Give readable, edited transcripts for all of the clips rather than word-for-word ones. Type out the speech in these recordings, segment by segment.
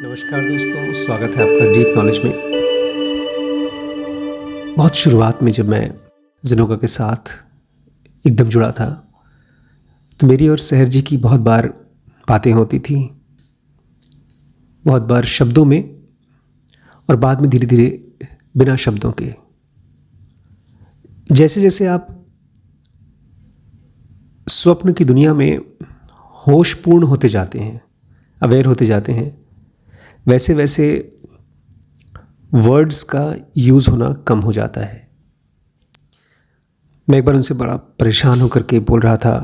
नमस्कार दोस्तों, स्वागत है आपका डीप नॉलेज में। बहुत शुरुआत में जब मैं जिनोगा के साथ एकदम जुड़ा था तो मेरी और सहर जी की बहुत बार बातें होती थी, बहुत बार शब्दों में और बाद में धीरे धीरे बिना शब्दों के। जैसे जैसे आप स्वप्न की दुनिया में होशपूर्ण होते जाते हैं, अवेयर होते जाते हैं, वैसे वैसे वर्ड्स का यूज़ होना कम हो जाता है। मैं एक बार उनसे बड़ा परेशान होकर के बोल रहा था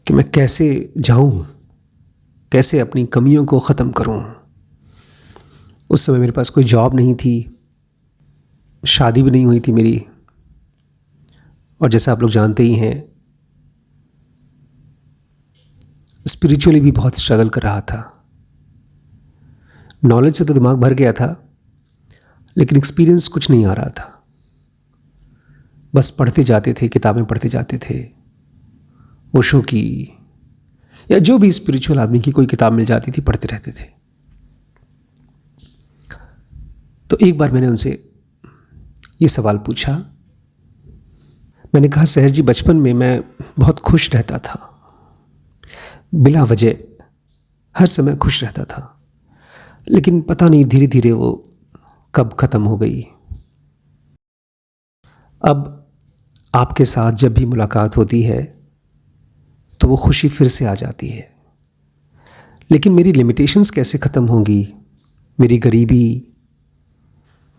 कि मैं कैसे जाऊं, कैसे अपनी कमियों को ख़त्म करूं। उस समय मेरे पास कोई जॉब नहीं थी, शादी भी नहीं हुई थी मेरी, और जैसा आप लोग जानते ही हैं स्पिरिचुअली भी बहुत स्ट्रगल कर रहा था। नॉलेज से तो दिमाग भर गया था, लेकिन एक्सपीरियंस कुछ नहीं आ रहा था। बस पढ़ते जाते थे, किताबें पढ़ते जाते थे, ओशो की या जो भी स्पिरिचुअल आदमी की कोई किताब मिल जाती थी, पढ़ते रहते थे। तो एक बार मैंने उनसे ये सवाल पूछा। मैंने कहा, सहर जी, बचपन में मैं बहुत खुश रहता था, बिला वजह हर समय खुश रहता था, लेकिन पता नहीं धीरे धीरे वो कब ख़त्म हो गई। अब आपके साथ जब भी मुलाकात होती है तो वो खुशी फिर से आ जाती है, लेकिन मेरी लिमिटेशंस कैसे ख़त्म होंगी, मेरी गरीबी,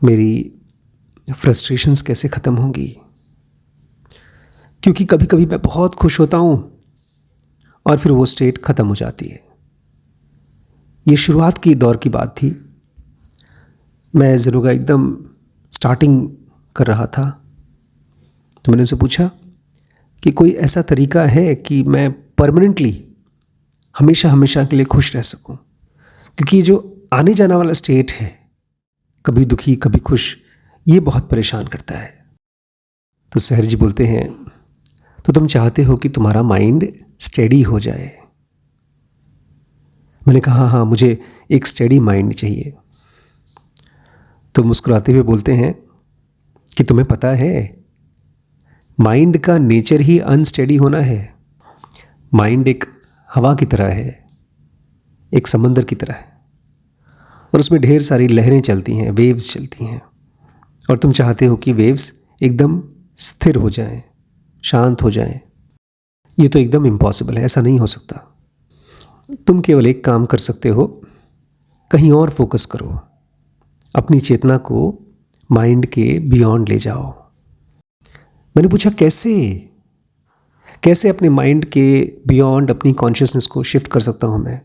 मेरी फ्रस्ट्रेशंस कैसे ख़त्म होंगी? क्योंकि कभी कभी मैं बहुत खुश होता हूँ और फिर वो स्टेट ख़त्म हो जाती है। ये शुरुआत की दौर की बात थी। मैं जिनोगा एकदम स्टार्टिंग कर रहा था, तो मैंने उनसे पूछा कि कोई ऐसा तरीका है कि मैं परमानेंटली हमेशा हमेशा के लिए खुश रह सकूं, क्योंकि ये जो आने जाने वाला स्टेट है, कभी दुखी कभी खुश, ये बहुत परेशान करता है। तो सहर जी बोलते हैं, तो तुम चाहते हो कि तुम्हारा माइंड स्टेडी हो जाए? मैंने कहा, हाँ, मुझे एक स्टेडी माइंड चाहिए। तो मुस्कुराते हुए बोलते हैं कि तुम्हें पता है, माइंड का नेचर ही अनस्टेडी होना है। माइंड एक हवा की तरह है, एक समंदर की तरह है, और उसमें ढेर सारी लहरें चलती हैं, वेव्स चलती हैं, और तुम चाहते हो कि वेव्स एकदम स्थिर हो जाएं, शांत हो जाएं। ये तो एकदम इम्पॉसिबल है, ऐसा नहीं हो सकता। तुम केवल एक काम कर सकते हो, कहीं और फोकस करो, अपनी चेतना को माइंड के बियॉन्ड ले जाओ। मैंने पूछा, कैसे कैसे अपने माइंड के बियॉन्ड अपनी कॉन्शियसनेस को शिफ्ट कर सकता हूं मैं?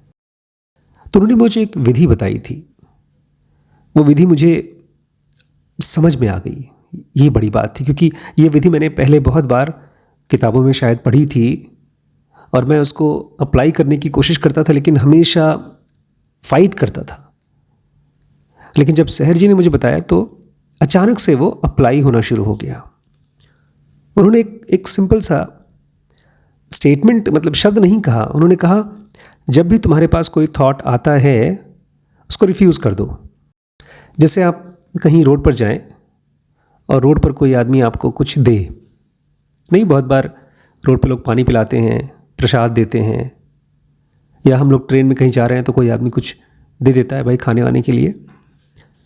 तो उन्होंने मुझे एक विधि बताई थी। वो विधि मुझे समझ में आ गई। ये बड़ी बात थी, क्योंकि ये विधि मैंने पहले बहुत बार किताबों में शायद पढ़ी थी और मैं उसको अप्लाई करने की कोशिश करता था, लेकिन हमेशा फाइट करता था। लेकिन जब सहर जी ने मुझे बताया तो अचानक से वो अप्लाई होना शुरू हो गया। उन्होंने एक सिंपल सा स्टेटमेंट, मतलब शब्द नहीं कहा। उन्होंने कहा, जब भी तुम्हारे पास कोई थॉट आता है उसको रिफ्यूज़ कर दो। जैसे आप कहीं रोड पर जाएं और रोड पर कोई आदमी आपको कुछ दे, नहीं, बहुत बार रोड पर लोग पानी पिलाते हैं, प्रसाद देते हैं, या हम लोग ट्रेन में कहीं जा रहे हैं तो कोई आदमी कुछ दे देता है भाई खाने वाने के लिए।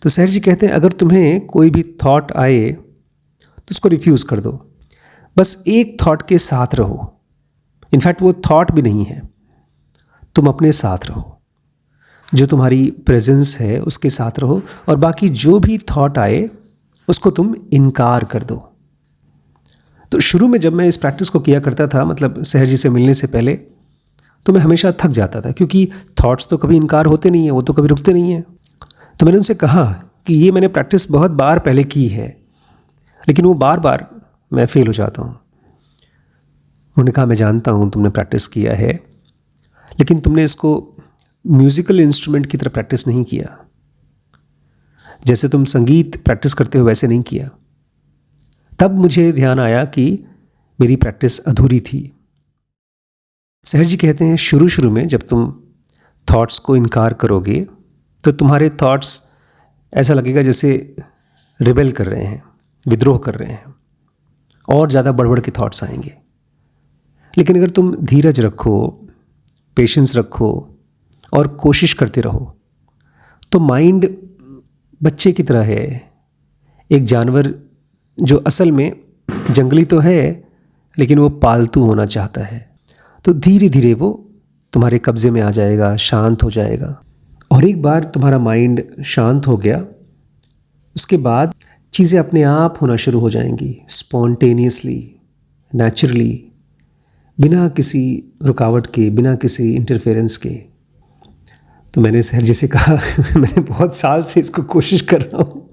तो सहर जी कहते हैं, अगर तुम्हें कोई भी थॉट आए तो उसको रिफ्यूज़ कर दो। बस एक थॉट के साथ रहो। इनफैक्ट वो थॉट भी नहीं है, तुम अपने साथ रहो, जो तुम्हारी प्रेजेंस है उसके साथ रहो, और बाकी जो भी थॉट आए उसको तुम इनकार कर दो। तो शुरू में जब मैं इस प्रैक्टिस को किया करता था, मतलब सहर जी से मिलने से पहले, तो मैं हमेशा थक जाता था, क्योंकि थॉट्स तो कभी इनकार होते नहीं हैं, वो तो कभी रुकते नहीं हैं। तो मैंने उनसे कहा कि ये मैंने प्रैक्टिस बहुत बार पहले की है, लेकिन वो बार बार मैं फेल हो जाता हूँ। उन्होंने कहा, मैं जानता हूँ तुमने प्रैक्टिस किया है, लेकिन तुमने इसको म्यूज़िकल इंस्ट्रूमेंट की तरह प्रैक्टिस नहीं किया। जैसे तुम संगीत प्रैक्टिस करते हो वैसे नहीं किया। तब मुझे ध्यान आया कि मेरी प्रैक्टिस अधूरी थी। सहर जी कहते हैं, शुरू शुरू में जब तुम थॉट्स को इनकार करोगे तो तुम्हारे थॉट्स ऐसा लगेगा जैसे रिबेल कर रहे हैं, विद्रोह कर रहे हैं, और ज़्यादा बड़बड़ के थॉट्स आएंगे। लेकिन अगर तुम धीरज रखो, पेशेंस रखो और कोशिश करते रहो तो माइंड बच्चे की तरह है, एक जानवर जो असल में जंगली तो है लेकिन वो पालतू होना चाहता है। तो धीरे धीरे वो तुम्हारे कब्ज़े में आ जाएगा, शांत हो जाएगा। और एक बार तुम्हारा माइंड शांत हो गया, उसके बाद चीज़ें अपने आप होना शुरू हो जाएंगी, स्पॉन्टेनियसली, नेचुरली, बिना किसी रुकावट के, बिना किसी इंटरफेरेंस के। तो मैंने सर जैसे कहा मैंने बहुत साल से इसको कोशिश कर रहा हूँ,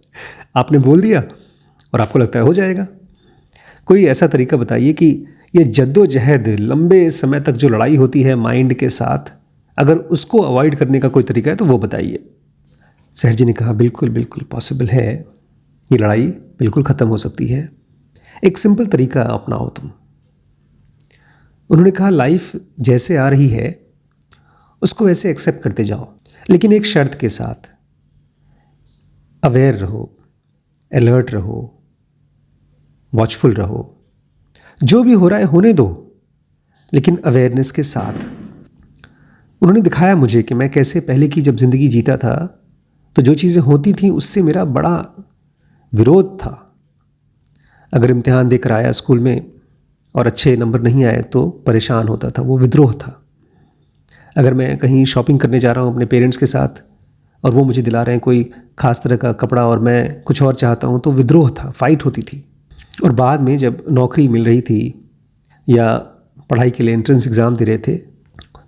आपने बोल दिया और आपको लगता है हो जाएगा। कोई ऐसा तरीका बताइए कि ये जद्दोजहद, लंबे समय तक जो लड़ाई होती है माइंड के साथ, अगर उसको अवॉइड करने का कोई तरीका है तो वो बताइए। सर जी ने कहा बिल्कुल बिल्कुल पॉसिबल है, ये लड़ाई बिल्कुल ख़त्म हो सकती है, एक सिंपल तरीका अपनाओ तुम। उन्होंने कहा लाइफ जैसे आ रही है उसको वैसे एक्सेप्ट करते जाओ, लेकिन एक शर्त के साथ, अवेयर रहो, अलर्ट रहो, वॉचफुल रहो। जो भी हो रहा है होने दो, लेकिन अवेयरनेस के साथ। उन्होंने दिखाया मुझे कि मैं कैसे पहले की जब ज़िंदगी जीता था तो जो चीज़ें होती थी उससे मेरा बड़ा विरोध था। अगर इम्तिहान देकर आया स्कूल में और अच्छे नंबर नहीं आए तो परेशान होता था, वो विद्रोह था। अगर मैं कहीं शॉपिंग करने जा रहा हूँ अपने पेरेंट्स के साथ और वो मुझे दिला रहे हैं कोई ख़ास तरह का कपड़ा और मैं कुछ और चाहता हूँ तो विद्रोह था, फाइट होती थी। और बाद में जब नौकरी मिल रही थी या पढ़ाई के लिए एंट्रेंस एग्ज़ाम दे रहे थे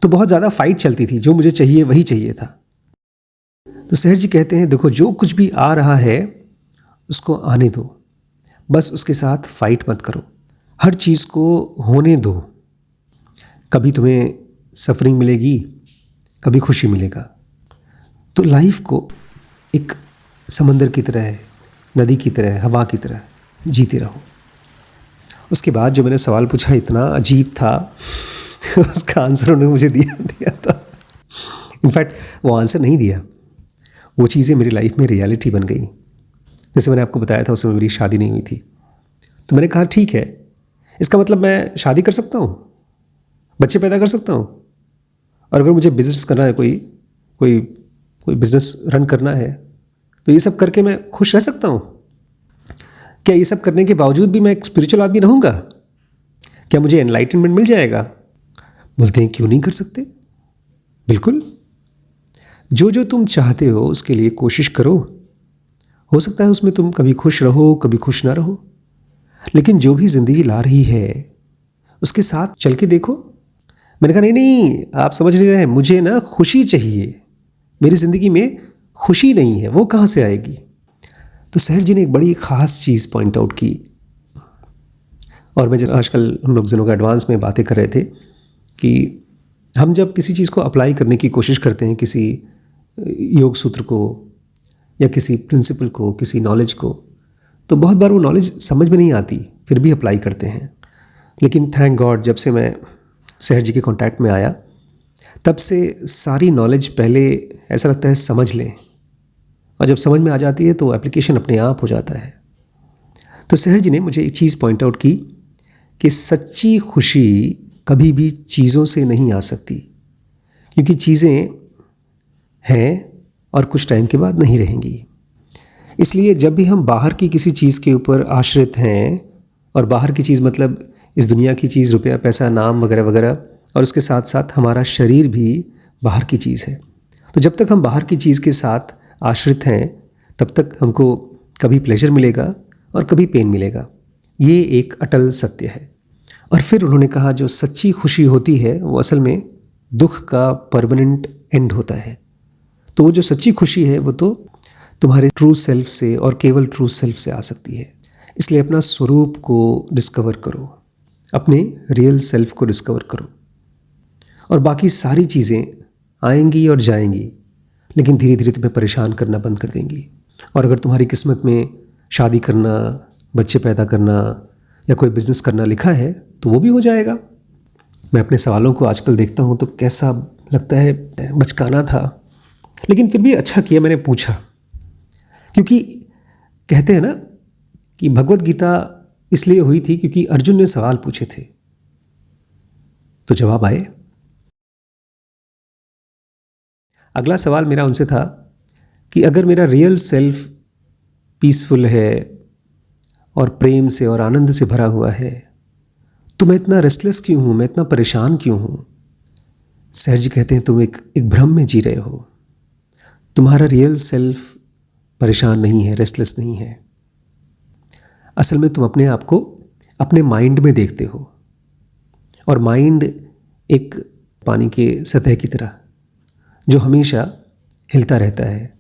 तो बहुत ज़्यादा फाइट चलती थी, जो मुझे चाहिए वही चाहिए था। तो सहर जी कहते हैं देखो जो कुछ भी आ रहा है उसको आने दो, बस उसके साथ फाइट मत करो, हर चीज़ को होने दो। कभी तुम्हें सफरिंग मिलेगी, कभी खुशी मिलेगा। तो लाइफ को एक समंदर की तरह है, नदी की तरह है, हवा की तरह जीते रहो। उसके बाद जो मैंने सवाल पूछा इतना अजीब था उसका आंसर उन्होंने मुझे दिया था। इनफैक्ट वो आंसर नहीं दिया, वो चीज़ें मेरी लाइफ में रियलिटी बन गई। जैसे मैंने आपको बताया था उस समय मेरी शादी नहीं हुई थी, तो मैंने कहा ठीक है, इसका मतलब मैं शादी कर सकता हूँ, बच्चे पैदा कर सकता हूँ, और अगर मुझे बिज़नेस करना है, कोई बिज़नेस रन करना है तो ये सब करके मैं खुश रह सकता हूँ। क्या ये सब करने के बावजूद भी मैं एक स्पिरिचुअल आदमी रहूँगा? क्या मुझे एनलाइटनमेंट मिल जाएगा? बोलते हैं क्यों नहीं कर सकते, बिल्कुल। जो जो तुम चाहते हो उसके लिए कोशिश करो। हो सकता है उसमें तुम कभी खुश रहो, कभी खुश ना रहो, लेकिन जो भी ज़िंदगी ला रही है उसके साथ चल के देखो। मैंने कहा नहीं, आप समझ नहीं रहे हैं, मुझे ना खुशी चाहिए, मेरी ज़िंदगी में खुशी नहीं है, वो कहाँ से आएगी? तो सहर जी ने एक बड़ी ख़ास चीज़ पॉइंट आउट की, और मैं जब आजकल हम लोग जनों का एडवांस में बातें कर रहे थे कि हम जब किसी चीज़ को अप्लाई करने की कोशिश करते हैं, किसी योग सूत्र को या किसी प्रिंसिपल को, किसी नॉलेज को, तो बहुत बार वो नॉलेज समझ में नहीं आती, फिर भी अप्लाई करते हैं। लेकिन थैंक गॉड जब से मैं सहर जी के कांटेक्ट में आया तब से सारी नॉलेज पहले ऐसा लगता है समझ लें, और जब समझ में आ जाती है तो एप्लीकेशन अपने आप हो जाता है। तो सहर जी ने मुझे एक चीज़ पॉइंट आउट की कि सच्ची खुशी कभी भी चीज़ों से नहीं आ सकती, क्योंकि चीज़ें हैं और कुछ टाइम के बाद नहीं रहेंगी। इसलिए जब भी हम बाहर की किसी चीज़ के ऊपर आश्रित हैं, और बाहर की चीज़ मतलब इस दुनिया की चीज़, रुपया पैसा नाम वगैरह वगैरह, और उसके साथ साथ हमारा शरीर भी बाहर की चीज़ है। तो जब तक हम बाहर की चीज़ के साथ आश्रित हैं तब तक हमको कभी प्लेजर मिलेगा और कभी पेन मिलेगा, ये एक अटल सत्य है। और फिर उन्होंने कहा जो सच्ची खुशी होती है वो असल में दुख का परमानेंट एंड होता है। तो वो जो सच्ची खुशी है वो तो तुम्हारे ट्रू सेल्फ से और केवल ट्रू सेल्फ से आ सकती है। इसलिए अपना स्वरूप को डिस्कवर करो, अपने रियल सेल्फ को डिस्कवर करो, और बाकी सारी चीज़ें आएंगी और जाएंगी, लेकिन धीरे धीरे तुम्हें परेशान करना बंद कर देंगी। और अगर तुम्हारी किस्मत में शादी करना, बच्चे पैदा करना या कोई बिज़नेस करना लिखा है तो वो भी हो जाएगा। मैं अपने सवालों को आजकल देखता हूँ तो कैसा लगता है बचकाना था, लेकिन फिर भी अच्छा किया मैंने पूछा, क्योंकि कहते हैं ना कि भगवत गीता इसलिए हुई थी क्योंकि अर्जुन ने सवाल पूछे थे, तो जवाब आए। अगला सवाल मेरा उनसे था कि अगर मेरा रियल सेल्फ पीसफुल है और प्रेम से और आनंद से भरा हुआ है, तो मैं इतना रेस्टलेस क्यों हूं, मैं इतना परेशान क्यों हूं? सर जी कहते हैं तुम एक भ्रम में जी रहे हो। तुम्हारा रियल सेल्फ परेशान नहीं है, रेस्टलेस नहीं है। असल में तुम अपने आप को अपने माइंड में देखते हो, और माइंड एक पानी के सतह की तरह जो हमेशा हिलता रहता है,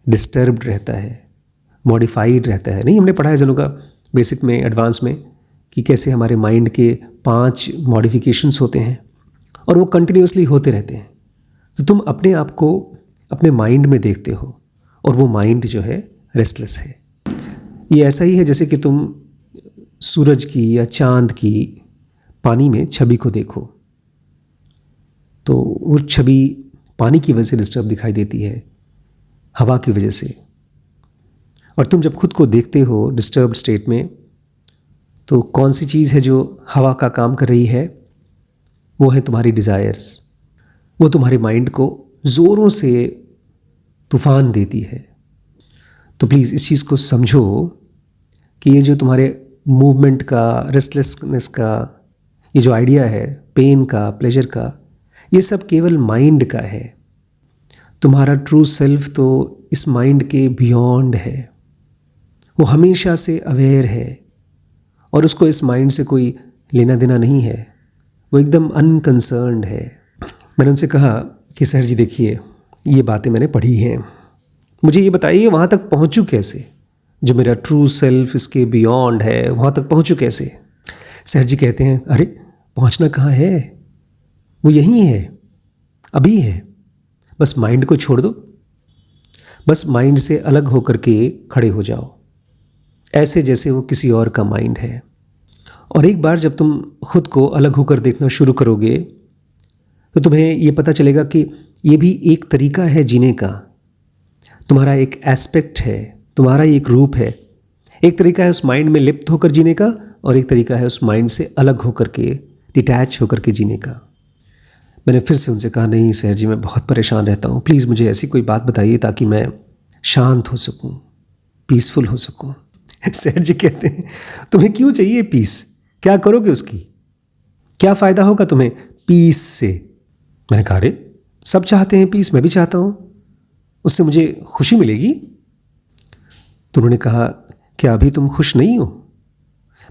डिस्टर्ब्ड रहता है, मॉडिफाइड रहता है। नहीं, हमने पढ़ा है जनों का बेसिक में, एडवांस में, कि कैसे हमारे माइंड के 5 मॉडिफिकेशंस होते हैं और वो कंटिन्यूसली होते रहते हैं। तो तुम अपने आप को अपने माइंड में देखते हो और वो माइंड जो है रेस्टलेस है। ये ऐसा ही है जैसे कि तुम सूरज की या चांद की पानी में छवि को देखो, तो वो छवि पानी की वजह से डिस्टर्ब दिखाई देती है, हवा की वजह से। और तुम जब खुद को देखते हो डिस्टर्ब्ड स्टेट में, तो कौन सी चीज़ है जो हवा का काम कर रही है? वो है तुम्हारी डिज़ायर्स। वो तुम्हारे माइंड को ज़ोरों से तूफान देती है। तो प्लीज़ इस चीज़ को समझो कि ये जो तुम्हारे मूवमेंट का, रेस्टलेसनेस का, ये जो आइडिया है पेन का, प्लेजर का, ये सब केवल माइंड का है। तुम्हारा ट्रू सेल्फ तो इस माइंड के बियॉन्ड है। वो हमेशा से अवेयर है और उसको इस माइंड से कोई लेना देना नहीं है। वो एकदम अनकंसर्न्ड है। मैंने उनसे कहा कि सर जी देखिए, ये बातें मैंने पढ़ी हैं, मुझे ये बताइए वहाँ तक पहुँचूँ कैसे? जो मेरा ट्रू सेल्फ इसके बियॉन्ड है, वहाँ तक पहुँचूँ कैसे? सर जी कहते हैं अरे पहुँचना कहाँ है, वो यहीं है, अभी है। बस माइंड को छोड़ दो, बस माइंड से अलग होकर के खड़े हो जाओ, ऐसे जैसे वो किसी और का माइंड है। और एक बार जब तुम खुद को अलग होकर देखना शुरू करोगे, तो तुम्हें ये पता चलेगा कि ये भी एक तरीका है जीने का। तुम्हारा एक एस्पेक्ट है, तुम्हारा एक रूप है। एक तरीका है उस माइंड में लिप्त होकर जीने का, और एक तरीका है उस माइंड से अलग होकर के, डिटैच होकर के जीने का। मैंने फिर से उनसे कहा नहीं सर जी, मैं बहुत परेशान रहता हूँ, प्लीज़ मुझे ऐसी कोई बात बताइए ताकि मैं शांत हो सकूँ, पीसफुल हो सकूँ। सर जी कहते हैं तुम्हें क्यों चाहिए पीस? क्या करोगे उसकी? क्या फ़ायदा होगा तुम्हें पीस से? मैंने कहा अरे सब चाहते हैं पीस, मैं भी चाहता हूँ, उससे मुझे खुशी मिलेगी। तो उन्होंने कहा क्या अभी तुम खुश नहीं हो?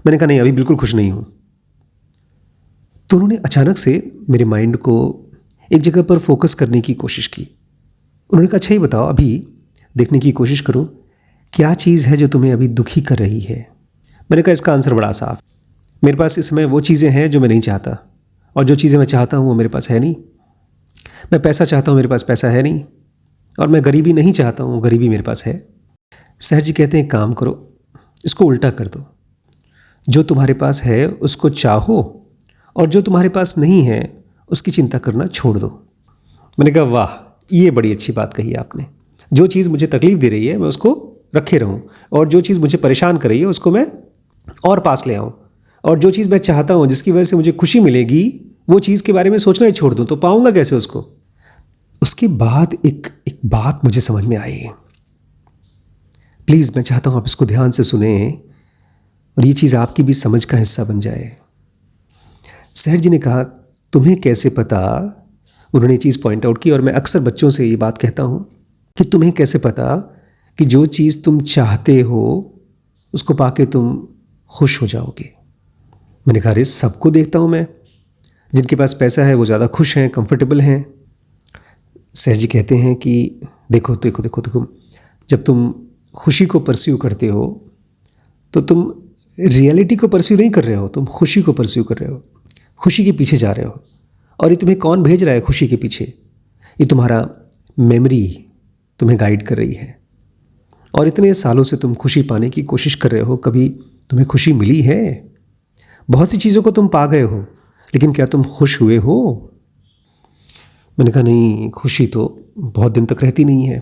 मैंने कहा नहीं, अभी बिल्कुल खुश नहीं हूँ। तो उन्होंने अचानक से मेरे माइंड को एक जगह पर फोकस करने की कोशिश की। उन्होंने कहा अच्छा ही बताओ, अभी देखने की कोशिश करो क्या चीज़ है जो तुम्हें अभी दुखी कर रही है। मैंने कहा इसका आंसर बड़ा साफ, मेरे पास इस समय वो चीज़ें हैं जो मैं नहीं चाहता, और जो चीज़ें मैं चाहता हूँ वो मेरे पास है नहीं। मैं पैसा चाहता हूँ, मेरे पास पैसा है नहीं, और मैं गरीबी नहीं चाहता हूँ, गरीबी मेरे पास है। सर जी कहते हैं काम करो, इसको उल्टा कर दो, जो तुम्हारे पास है उसको चाहो, और जो तुम्हारे पास नहीं है उसकी चिंता करना छोड़ दो। मैंने कहा वाह, ये बड़ी अच्छी बात कही आपने। जो चीज़ मुझे तकलीफ़ दे रही है मैं उसको रखे रहूं, और जो चीज़ मुझे परेशान कर रही है उसको मैं और पास ले आऊं, और जो चीज़ मैं चाहता हूं जिसकी वजह से मुझे खुशी मिलेगी वो चीज़ के बारे में सोचना ही छोड़ दूं, तो पाऊंगा कैसे उसको? उसके बाद एक बात मुझे समझ में आई। प्लीज़ मैं चाहता हूं आप इसको ध्यान से सुने और ये चीज़ आपकी भी समझ का हिस्सा बन जाए। सर जी ने कहा तुम्हें कैसे पता, उन्होंने ये चीज़ पॉइंट आउट की, और मैं अक्सर बच्चों से ये बात कहता हूँ कि तुम्हें कैसे पता कि जो चीज़ तुम चाहते हो उसको पाके तुम खुश हो जाओगे। मैंने कहा अरे सबको देखता हूँ मैं, जिनके पास पैसा है वो ज़्यादा खुश हैं, कंफर्टेबल हैं। सर जी कहते हैं कि देखो देखो देखो देखो, जब तुम खुशी को परस्यू करते हो तो तुम रियलिटी को परस्यू नहीं कर रहे हो, तुम खुशी को परस्यू कर रहे हो, खुशी के पीछे जा रहे हो। और ये तुम्हें कौन भेज रहा है खुशी के पीछे? ये तुम्हारा मेमोरी तुम्हें गाइड कर रही है। और इतने सालों से तुम खुशी पाने की कोशिश कर रहे हो, कभी तुम्हें खुशी मिली है? बहुत सी चीज़ों को तुम पा गए हो, लेकिन क्या तुम खुश हुए हो? मैंने कहा नहीं, खुशी तो बहुत दिन तक रहती नहीं है,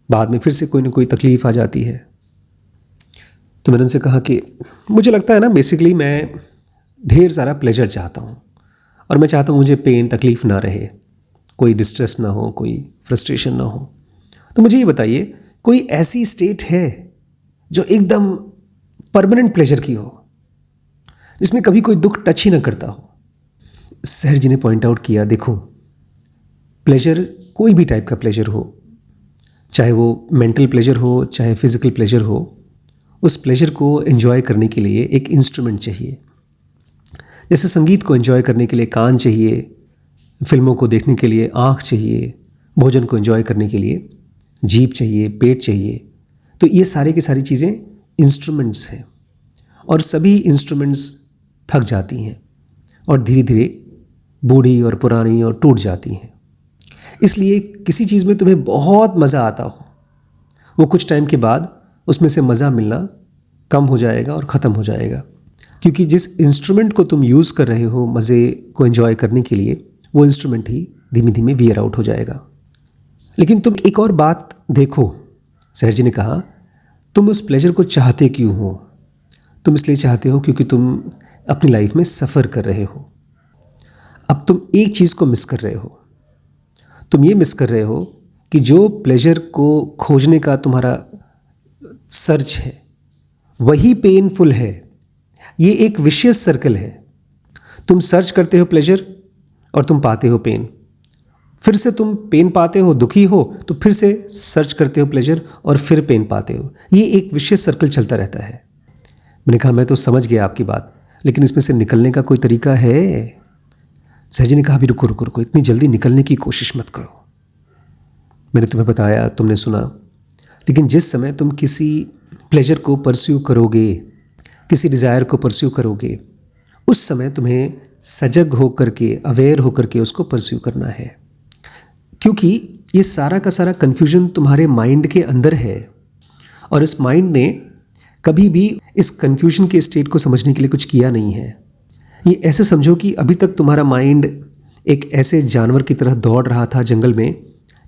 बाद में फिर से कोई ना कोई तकलीफ़ आ जाती है। तो मैंने उनसे कहा कि मुझे लगता है ना, बेसिकली मैं ढेर सारा प्लेजर चाहता हूँ, और मैं चाहता हूँ मुझे पेन तकलीफ़ ना रहे, कोई डिस्ट्रेस ना हो, कोई फ्रस्ट्रेशन ना हो। तो मुझे ये बताइए, कोई ऐसी स्टेट है जो एकदम परमानेंट प्लेजर की हो, जिसमें कभी कोई दुख टच ही ना करता हो? सर जी ने पॉइंट आउट किया, देखो प्लेजर कोई भी टाइप का प्लेजर हो, चाहे वो मेंटल प्लेजर हो, चाहे फिजिकल प्लेजर हो, उस प्लेजर को एंजॉय करने के लिए एक इंस्ट्रूमेंट चाहिए। जैसे संगीत को एंजॉय करने के लिए कान चाहिए, फिल्मों को देखने के लिए आँख चाहिए, भोजन को एंजॉय करने के लिए जीभ चाहिए, पेट चाहिए। तो ये सारे की सारी चीज़ें इंस्ट्रूमेंट्स हैं, और सभी इंस्ट्रूमेंट्स थक जाती हैं और धीरे धीरे बूढ़ी और पुरानी और टूट जाती हैं। इसलिए किसी चीज़ में तुम्हें बहुत मज़ा आता हो, वो कुछ टाइम के बाद उसमें से मज़ा मिलना कम हो जाएगा और ख़त्म हो जाएगा, क्योंकि जिस इंस्ट्रूमेंट को तुम यूज़ कर रहे हो मज़े को एंजॉय करने के लिए, वो इंस्ट्रूमेंट ही धीमे धीमे वियर आउट हो जाएगा। लेकिन तुम एक और बात देखो, सहर जी ने कहा, तुम उस प्लेजर को चाहते क्यों हो? तुम इसलिए चाहते हो क्योंकि तुम अपनी लाइफ में सफ़र कर रहे हो। अब तुम एक चीज़ को मिस कर रहे हो, तुम ये मिस कर रहे हो कि जो प्लेजर को खोजने का तुम्हारा सर्च है वही पेनफुल है। ये एक विशियस सर्कल है। तुम सर्च करते हो प्लेजर और तुम पाते हो पेन, फिर से तुम पेन पाते हो, दुखी हो, तो फिर से सर्च करते हो प्लेजर और फिर पेन पाते हो। ये एक विशियस सर्कल चलता रहता है। मैंने कहा मैं तो समझ गया आपकी बात, लेकिन इसमें से निकलने का कोई तरीका है? सहर जी ने कहा, अभी रुको रुको रुको, इतनी जल्दी निकलने की कोशिश मत करो। मैंने तुम्हें बताया, तुमने सुना, लेकिन जिस समय तुम किसी प्लेजर को परस्यू करोगे, किसी डिज़ायर को परस्यू करोगे, उस समय तुम्हें सजग होकर के, अवेयर होकर के उसको परस्यू करना है, क्योंकि ये सारा का सारा कन्फ्यूजन तुम्हारे माइंड के अंदर है, और इस माइंड ने कभी भी इस कन्फ्यूजन के स्टेट को समझने के लिए कुछ किया नहीं है। ये ऐसे समझो कि अभी तक तुम्हारा माइंड एक ऐसे जानवर की तरह दौड़ रहा था जंगल में,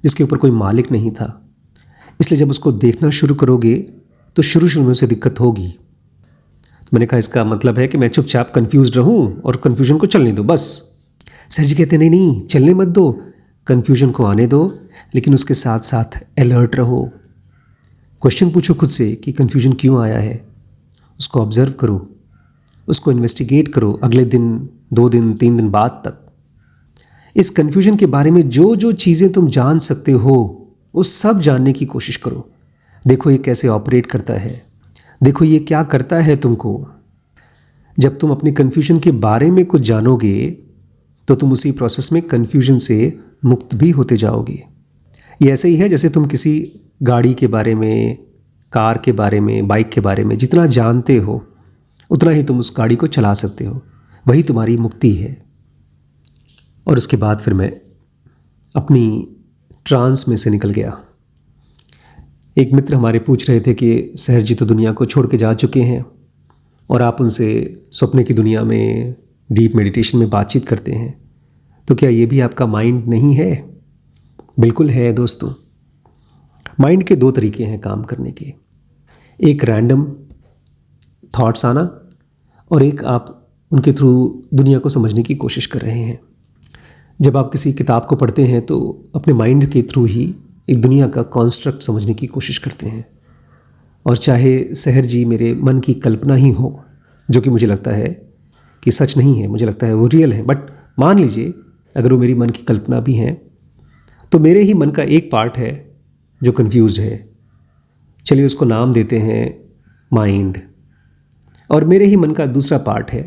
जिसके ऊपर कोई मालिक नहीं था। इसलिए जब उसको देखना शुरू करोगे तो शुरू शुरू में उसे दिक्कत होगी। तो मैंने कहा इसका मतलब है कि मैं चुपचाप कन्फ्यूज़ रहूं और कन्फ्यूजन को चलने दो बस? सर जी कहते नहीं नहीं, चलने मत दो, कन्फ्यूजन को आने दो, लेकिन उसके साथ साथ अलर्ट रहो। क्वेश्चन पूछो खुद से कि कन्फ्यूजन क्यों आया है, उसको ऑब्जर्व करो, उसको इन्वेस्टिगेट करो अगले दिन, 2 दिन, 3 दिन बाद तक। इस कन्फ्यूजन के बारे में जो जो चीज़ें तुम जान सकते हो वो सब जानने की कोशिश करो। देखो ये कैसे ऑपरेट करता है, देखो ये क्या करता है तुमको। जब तुम अपने कन्फ्यूजन के बारे में कुछ जानोगे तो तुम उसी प्रोसेस में कन्फ्यूजन से मुक्त भी होते जाओगे। ये ऐसे ही है जैसे तुम किसी गाड़ी के बारे में, कार के बारे में, बाइक के बारे में जितना जानते हो उतना ही तुम उस गाड़ी को चला सकते हो, वही तुम्हारी मुक्ति है। और उसके बाद फिर मैं अपनी ट्रांस में से निकल गया। एक मित्र हमारे पूछ रहे थे कि सहर जी तो दुनिया को छोड़ के जा चुके हैं और आप उनसे सपने की दुनिया में, डीप मेडिटेशन में बातचीत करते हैं, तो क्या ये भी आपका माइंड नहीं है? बिल्कुल है दोस्तों। माइंड के 2 तरीके हैं काम करने के, एक रैंडम थॉट्स आना और एक आप उनके थ्रू दुनिया को समझने की कोशिश कर रहे हैं। जब आप किसी किताब को पढ़ते हैं तो अपने माइंड के थ्रू ही एक दुनिया का कॉन्स्ट्रक्ट समझने की कोशिश करते हैं। और चाहे सहर जी मेरे मन की कल्पना ही हो, जो कि मुझे लगता है कि सच नहीं है, मुझे लगता है वो रियल है, बट मान लीजिए अगर वो मेरी मन की कल्पना भी हैं, तो मेरे ही मन का एक पार्ट है जो कन्फ्यूज्ड है। चलिए उसको नाम देते हैं माइंड, और मेरे ही मन का दूसरा पार्ट है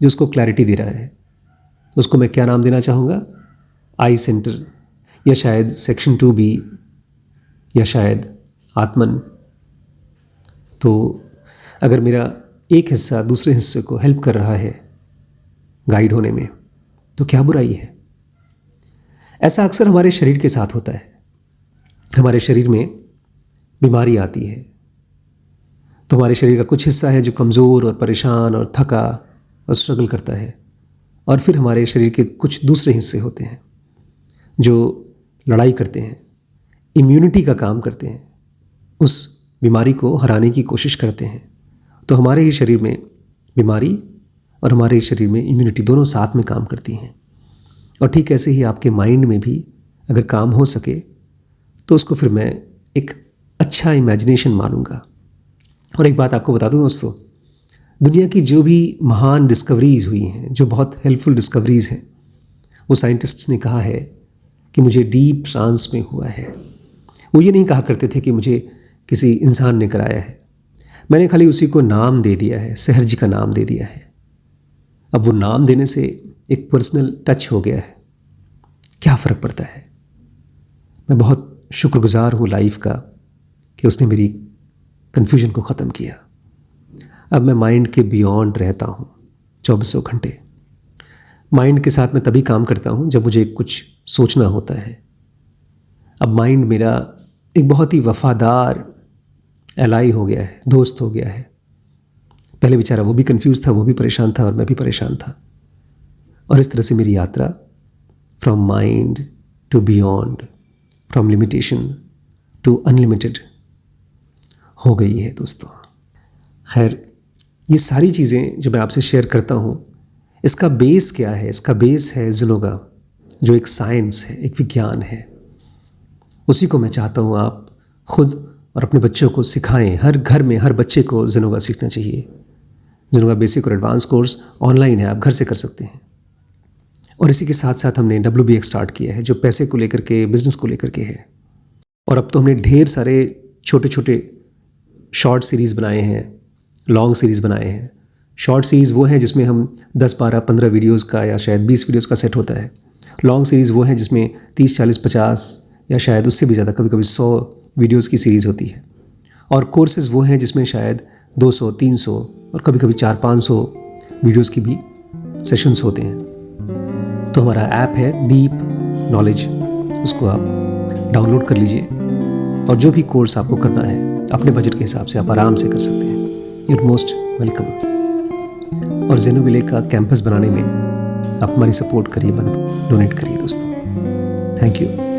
जो उसको क्लैरिटी दे रहा है। उसको मैं क्या नाम देना चाहूँगा? आई सेंटर, या शायद सेक्शन 2B, या शायद आत्मन। तो अगर मेरा एक हिस्सा दूसरे हिस्से को हेल्प कर रहा है गाइड होने में, तो क्या बुराई है? ऐसा अक्सर हमारे शरीर के साथ होता है। हमारे शरीर में बीमारी आती है तो हमारे शरीर का कुछ हिस्सा है जो कमज़ोर और परेशान और थका और स्ट्रगल करता है, और फिर हमारे शरीर के कुछ दूसरे हिस्से होते हैं जो लड़ाई करते हैं, इम्यूनिटी का काम करते हैं, उस बीमारी को हराने की कोशिश करते हैं, तो हमारे ही शरीर में बीमारी और हमारे शरीर में इम्यूनिटी दोनों साथ में काम करती हैं। और ठीक ऐसे ही आपके माइंड में भी अगर काम हो सके तो उसको फिर मैं एक अच्छा इमेजिनेशन मानूंगा। और एक बात आपको बता दूं दोस्तों, दुनिया की जो भी महान डिस्कवरीज़ हुई हैं, जो बहुत हेल्पफुल डिस्कवरीज़ हैं, वो साइंटिस्ट्स ने कहा है कि मुझे डीप ट्रांस में हुआ है। वो ये नहीं कहा करते थे कि मुझे किसी इंसान ने कराया है, मैंने खाली उसी को नाम दे दिया है, सहर जी का नाम दे दिया है। अब वो नाम देने से एक पर्सनल टच हो गया है, क्या फ़र्क पड़ता है। मैं बहुत शुक्रगुजार हूँ लाइफ का कि उसने मेरी कन्फ्यूजन को ख़त्म किया। अब मैं माइंड के बियॉन्ड रहता हूँ 24 घंटे। माइंड के साथ मैं तभी काम करता हूँ जब मुझे कुछ सोचना होता है। अब माइंड मेरा एक बहुत ही वफ़ादार एलाई हो गया है, दोस्त हो गया है। पहले बेचारा वो भी कंफ्यूज था, वो भी परेशान था और मैं भी परेशान था। और इस तरह से मेरी यात्रा from mind to beyond, from limitation to unlimited हो गई है दोस्तों। खैर, ये सारी चीज़ें जो मैं आपसे शेयर करता हूँ, इसका बेस क्या है? इसका बेस है ज़िनोगा, जो एक साइंस है, एक विज्ञान है। उसी को मैं चाहता हूँ आप खुद और अपने बच्चों को सिखाएं। हर घर में हर बच्चे को ज़िनोगा सीखना चाहिए। ज़िनोगा बेसिक और एडवांस कोर्स ऑनलाइन है, आप घर से कर सकते हैं। और इसी के साथ साथ हमने WBX स्टार्ट किया है, जो पैसे को लेकर के, बिज़नेस को लेकर के है। और अब तो हमने ढेर सारे छोटे छोटे शॉर्ट सीरीज़ बनाए हैं, लॉन्ग सीरीज़ बनाए हैं। शॉर्ट सीरीज़ वो हैं जिसमें हम 10, 12, 15 वीडियोज़ का या शायद 20 वीडियोज़ का सेट होता है। लॉन्ग सीरीज़ वो हैं जिसमें 30, 40, 50 या शायद उससे भी ज़्यादा, कभी कभी 100 वीडियोज़ की सीरीज़ होती है। और कोर्सेज़ वो हैं जिसमें शायद 200, 300 और कभी कभी 400-500 वीडियोज़ की भी सेशंस होते हैं। तो हमारा ऐप है डीप नॉलेज, उसको आप डाउनलोड कर लीजिए और जो भी कोर्स आपको करना है अपने बजट के हिसाब से आप आराम से कर सकते हैं। You're most welcome. और ज़ेनोविले का कैंपस बनाने में आप हमारी सपोर्ट करिए, मदद डोनेट करिए दोस्तों। Thank you.